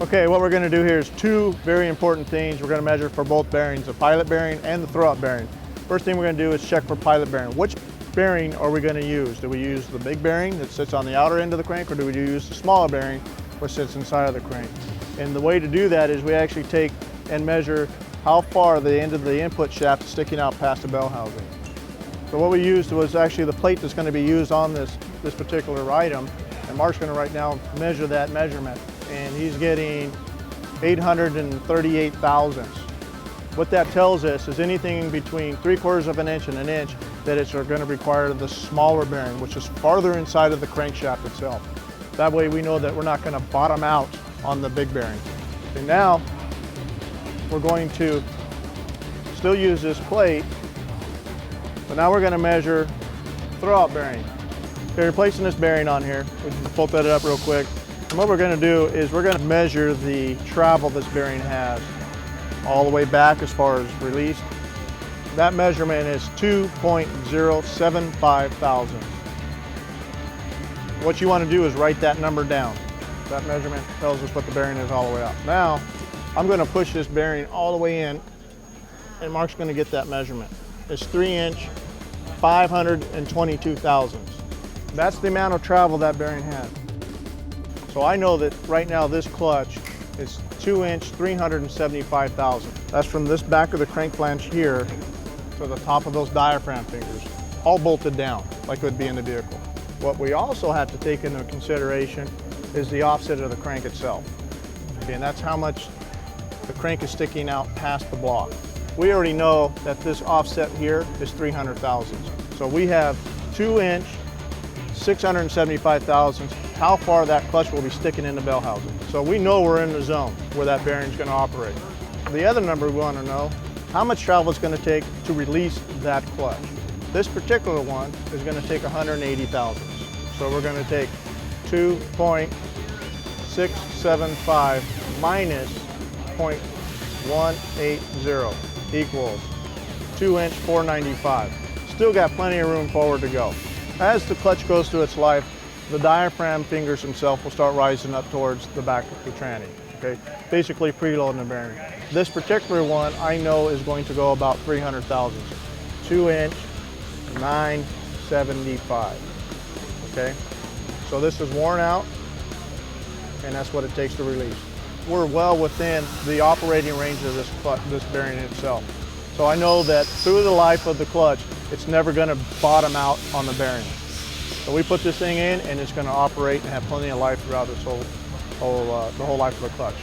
Okay, what we're going to do here is two very important things we're going to measure for both bearings, the pilot bearing and the throwout bearing. First thing we're going to do is check for pilot bearing. Which bearing are we going to use? Do we use the big bearing that sits on the outer end of the crank, or do we use the smaller bearing which sits inside of the crank? And the way to do that is we actually take and measure how far the end of the input shaft is sticking out past the bell housing. So what we used was actually the plate that's going to be used on this particular item, and Mark's going to right now measure that measurement, and he's getting 838 thousandths. What that tells us is anything between 3/4 of an inch and an inch that it's going to require the smaller bearing, which is farther inside of the crankshaft itself. That way we know that we're not going to bottom out on the big bearing. And now we're going to still use this plate, but now we're going to measure throwout bearing. Okay, we're placing this bearing on here. We can pull that up real quick. And what we're going to do is we're going to measure the travel this bearing has all the way back as far as released. That measurement is 2.075 thousandths. What you want to do is write that number down. That measurement tells us what the bearing is all the way out. Now, I'm going to push this bearing all the way in, and Mark's going to get that measurement. It's 3-inch, 522 thousandths. That's the amount of travel that bearing has. So I know that right now this clutch is 2-inch, 375 thousandths. That's from this back of the crank flange here to the top of those diaphragm fingers, all bolted down like it would be in the vehicle. What we also have to take into consideration is the offset of the crank itself. Okay, and that's how much the crank is sticking out past the block. We already know that this offset here is 300 thousandths. So we have 2-inch, 675 thousandths, how far that clutch will be sticking in the bell housing. So we know we're in the zone where that bearing is going to operate. The other number we want to know, how much travel it's going to take to release that clutch. This particular one is going to take 180 thousandths. So we're going to take 2.675 minus 0.180 equals 2-inch, 495. Still got plenty of room forward to go. As the clutch goes through its life, the diaphragm fingers themselves will start rising up towards the back of the tranny, okay? Basically preloading the bearing. This particular one I know is going to go about 300 thousandths. 2-inch, 975, okay? So this is worn out, and that's what it takes to release. We're well within the operating range of this bearing itself. So I know that through the life of the clutch, it's never going to bottom out on the bearing. So we put this thing in, and it's going to operate and have plenty of life throughout this the whole life of the clutch.